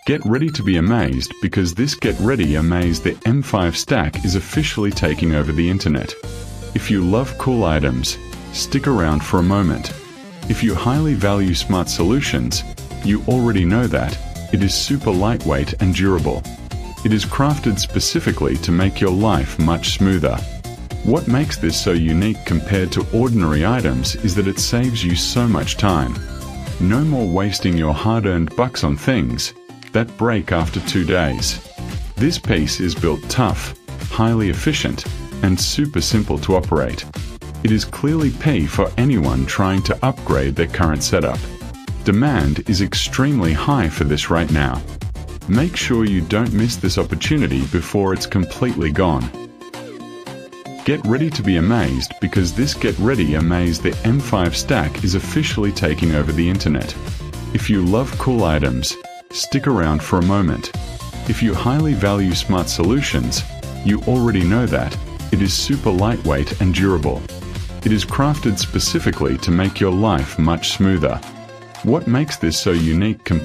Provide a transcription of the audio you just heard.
Get ready to be amazed because this Get Ready Amaze the M5Stack is officially taking over the internet. If you love cool items, stick around for a moment. If you highly value smart solutions, you already know that it is super lightweight and durable. It is crafted specifically to make your life much smoother. What makes this so unique compared to ordinary items is that it saves you so much time. No more wasting your hard-earned bucks on things that break after 2 days. This piece is built tough, highly efficient, and super simple to operate. It is clearly P for anyone trying to upgrade their current setup. Demand is extremely high for this right now. Make sure you don't miss this opportunity before it's completely gone. Get ready to be amazed because this Get Ready Amaze the M5Stack is officially taking over the internet. If you love cool items, stick around for a moment. If you highly value smart solutions, you already know that it is super lightweight and durable. It is crafted specifically to make your life much smoother. What makes this so unique compared